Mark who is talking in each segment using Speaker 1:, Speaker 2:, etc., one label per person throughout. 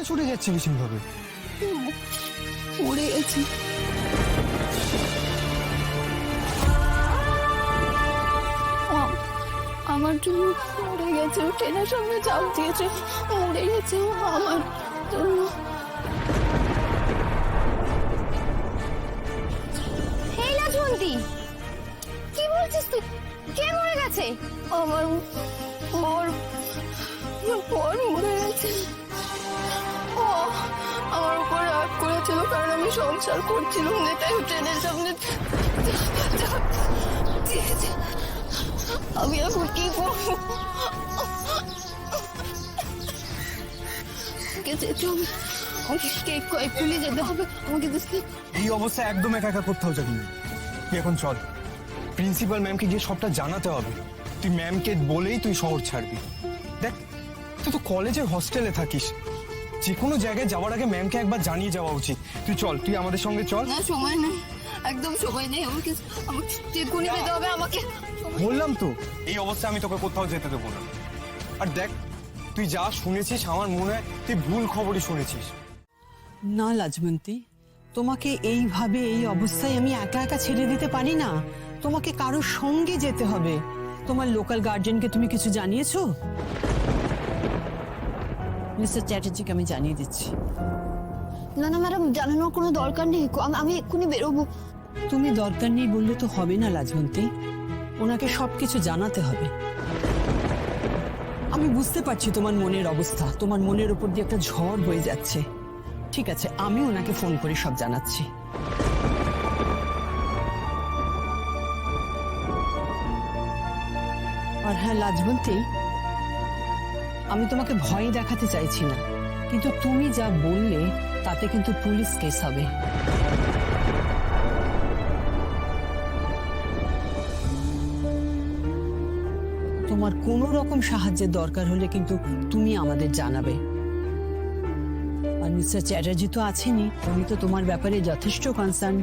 Speaker 1: ছুটে যাচ্ছিলিস এইভাবে?
Speaker 2: উড়ে গেছে। আমার জন্য উড়ে গেছে, ট্রেনের সামনে চাপ দিয়েছে, উড়ে গেছে আমার জন্য।
Speaker 3: এই লাজবন্তী, কি বলছিস তুই? কে মরে গেছে?
Speaker 2: আমার বর মরে গেছে। ও আমার উপর রাগ করেছিল কারণ আমি সংসার করছিলাম না, তাই ট্রেনের সামনে দিয়েছে। আমি এখন কি করবো? যেতে হবে, আমাকে কেক কয়েকটুলি যেতে হবে, আমাকে
Speaker 1: এই অবস্থা একদম একা একা কোথাও যাবি না। তুই এখন চল, প্রিন্সিপাল ম্যামকে গিয়ে সবটা জানাতে হবে। তুই ম্যামকে বলেই তুই শহর ছাড়বি। দেখ, তুই তো কলেজের হস্টেলে থাকিস, যে কোনো জায়গায় যাওয়ার আগে ম্যামকে একবার জানিয়ে যাওয়া উচিত। তুই চল, তুই আমাদের সঙ্গে চল।
Speaker 2: না, সময় নেই, একদম সময় নেই। আমাকে যেতে হবে, আমাকে।
Speaker 1: বললাম তো, এই অবস্থায় আমি তোকে কোথাও যেতে দেবো না। আর দেখ, তুই যা শুনেছিস আমার মনে হয় তুই ভুল খবরই শুনেছিস।
Speaker 4: না লাজবন্তী, তোমাকে এইভাবে এই অবস্থায় আমি একা একা ছেড়ে দিতে পারি না। তোমাকে কারোর সঙ্গে যেতে হবে। তোমার লোকাল গার্জিয়ানকে তুমি কিছু জানিয়েছো? মিস্টার চ্যাটার্জিকে আমি জানিয়ে দিচ্ছি।
Speaker 2: না না ম্যাডাম, জানানোর কোনো দরকার নেই, আমি এক্ষুনি বেরোবো।
Speaker 4: তুমি দরকার নেই বললে তো হবে না লাজবন্তী, ওনাকে সবকিছু জানাতে হবে। আমি বুঝতে পারছি তোমার মনের অবস্থা, তোমার মনের উপর দিয়ে একটা ঝড় বয়ে যাচ্ছে। ঠিক আছে, আমি ওনাকে ফোন করে সব জানাচ্ছি। আর হ্যাঁ লাজবন্তী, আমি তোমাকে ভয় দেখাতে চাইছি না, কিন্তু তুমি যা বললে তাতে কিন্তু পুলিশ কেস হবে। তোমার কোনো রকম সাহায্যের দরকার হলে কিন্তু তুমি আমাদের জানাবে। আর মিস্টার চ্যাটার্জি তো আছেনই, উনি তো তোমার ব্যাপারে যথেষ্ট কনসার্ন।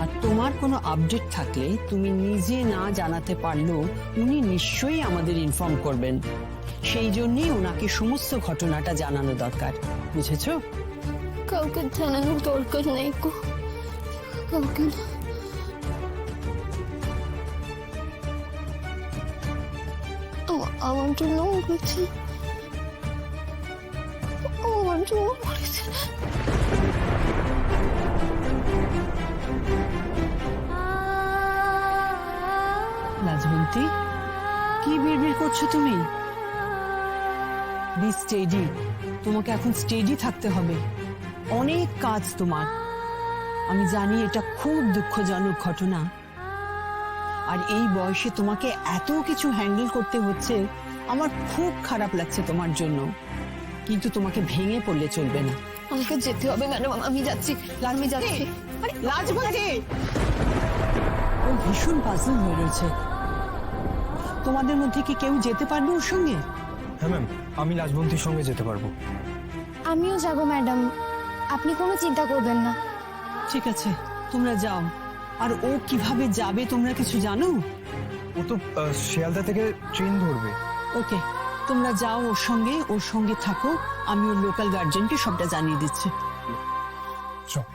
Speaker 4: আর তোমার কোনো আপডেট থাকলে তুমি নিজে না জানাতে পারলেও উনি নিশ্চয়ই আমাদের ইনফর্ম করবেন। সেই জন্যই ওনাকে সমস্ত ঘটনাটা জানানো দরকার, বুঝেছো?
Speaker 2: কাউকে জানানোর দরকার নেই, কাউকে না। আমার জন্য মরেছে, আমার জন্য মরেছে।
Speaker 4: লাজবন্তী, কি বিড়বিড় করছো তুমি? বি স্টেডি, তোমাকে এখন স্টেডি থাকতে হবে। অনেক কাজ তোমার। আমি জানি এটা খুব দুঃখজনক ঘটনা, আর এই বয়সে তোমাকে এত কিছু হ্যান্ডেল করতে হচ্ছে। আমার খুব খারাপ লাগছে তোমার জন্য, কিন্তু তোমাকে ভেঙে পড়লে চলবে না।
Speaker 2: আমাকে যেতে হবে ম্যাডাম, আমি যাচ্ছি, আমি যাচ্ছি।
Speaker 4: লাজবন্তী, ও ভীষণ পাজল হয়ে রয়েছে। তোমাদের মধ্যে কি কেউ যেতে পারবে ওর সঙ্গে?
Speaker 1: হ্যাঁ ম্যাম, আমি লাজবন্তীর সঙ্গে যেতে পারবো।
Speaker 3: আমিও যাবো ম্যাডাম, আপনি কোনো চিন্তা করবেন না।
Speaker 4: ঠিক আছে, তোমরা যাও। আর ও কিভাবে যাবে তোমরা কিছু জানো?
Speaker 1: ও তো শিয়ালদা থেকে ট্রেন ধরবে।
Speaker 4: ওকে, তোমরা যাও ওর সঙ্গে থাকো। আমি ওর লোকাল গার্জিয়ানকে সবটা জানিয়ে দিচ্ছি।
Speaker 1: চল।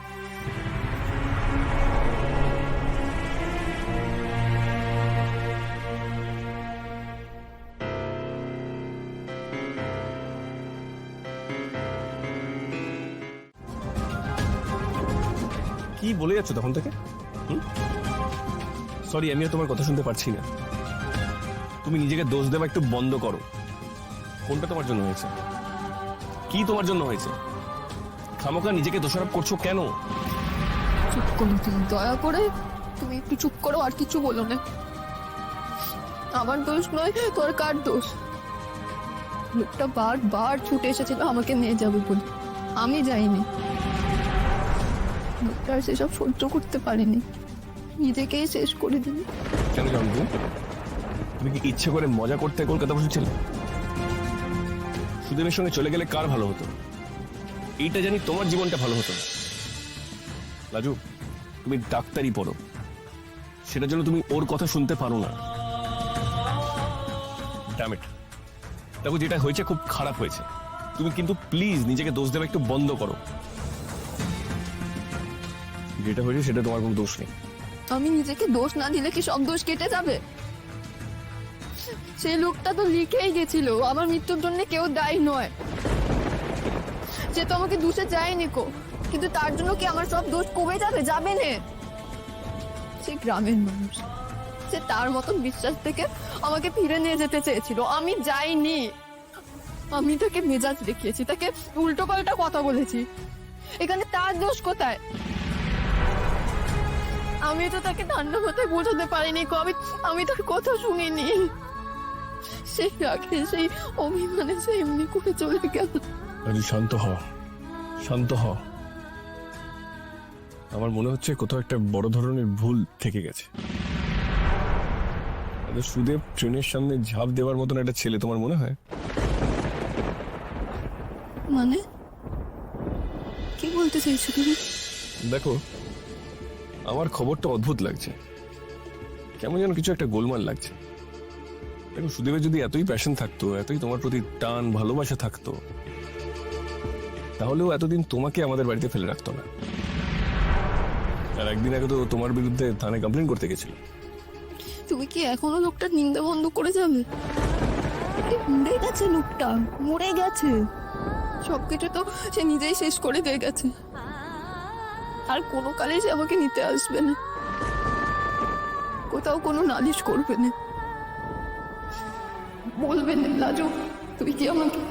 Speaker 5: কি বলে যাচ্ছ তখন থেকে? সরি, আমিও তোমার কথা শুনতে পারছি না। তুমি নিজেকে দোষ দেওয়া একটু বন্ধ করো। কোনটা তোমার জন্য হয়েছে? কি তোমার জন্য হয়েছে? খামোখা নিজেকে দোষারোপ করছো কেন?
Speaker 2: চুপ করো তুমি, দয়া করে তুমি একটু চুপ করো, আর কিছু বলো না। আমার দোষ নয়, তোর কার দোষ? লোকটা বারবার ছুটে এসেছিল আমাকে নিয়ে যাবে বলে, আমি যাইনি। লোকটা আর সেসব সহ্য করতে পারিনি, নিজেকেই শেষ করে দিল।
Speaker 5: কেন জানবো? তুমি কি ইচ্ছে করে মজা করতে কলকাতা বসেছিলে? সুদেবের সঙ্গে চলে গেলে কার ভালো হতো? এইটা জানি তোমার জীবনটা ভালো হতো না। লাজু, তুমি ডাক্তারি পড়ো, সেটার জন্য তুমি ওর কথা শুনতে পারো না। Damn it. দেখো, যেটা হয়েছে খুব খারাপ হয়েছে। তুমি কিন্তু প্লিজ নিজেকে দোষ দেওয়া একটু বন্ধ করো। যেটা হয়েছে সেটা তোমার কোনো দোষ নেই।
Speaker 2: আমি নিজেকে দোষ না দিলে কি সব দোষ কেটে যাবে? সেই লোকটা তো লিখেই গেছিল আমার মৃত্যুর জন্য কেউ দায়ী নয়। সে তো আমাকে দুষে যায়নি কো, কিন্তু তার জন্য কি আমার সব দোষ কমে যাবে? যাবে না। সে গ্রামের মানুষ, সে তার মতন বিশ্বাস থেকে আমাকে ফিরে নিয়ে যেতে চেয়েছিল, আমি যাইনি। আমি তাকে মেজাজ দেখিয়েছি, তাকে উল্টো পাল্টা কথা বলেছি, এখানে তার দোষ কোথায়? আমি তো তাকে ঠান্ডা মাথায় বোঝাতে পারিনি কো, আমি তার কথা শুনিনি। সেই রাগে, সেই অভিমানে সে এমনি করে চলে গেল।
Speaker 5: রাজু শান্ত হ, শান্ত হ। আমার মনে হচ্ছে কোথাও একটা বড় ধরনের ভুল থেকে গেছে। সুদেব ট্রেনের সামনে ঝাঁপ দেওয়ার মতন একটা ছেলে তোমার মনে হয়?
Speaker 2: মানে কি বলতে চাইছো তুমি?
Speaker 5: দেখো, আমার খবরটা অদ্ভুত লাগছে, কেমন যেন কিছু একটা গোলমাল লাগছে। দেখো, সুদেবের যদি এতই প্যাশন থাকতো, এতই তোমার প্রতি টান ভালোবাসা থাকতো, তাহলেও এতদিন তোমাকে আমাদের বাড়িতে ফেলে রাখতো না। আর একদিন আগে তো তোমার বিরুদ্ধে থানায় কমপ্লেন করতে গেছিল।
Speaker 2: তুমি কি এখনো লোকটার নিন্দা বন্ধ করে যাবে? মরে গেছে লোকটা, মরে গেছে। সবকিছু তো সে নিজেই শেষ করে দিয়ে গেছে। আর কোনো কালে সে আমাকে নিতে আসবে না, কোথাও কোনো নালিশ করবে না, বলবে না। লাজু, তুই কি আমাকে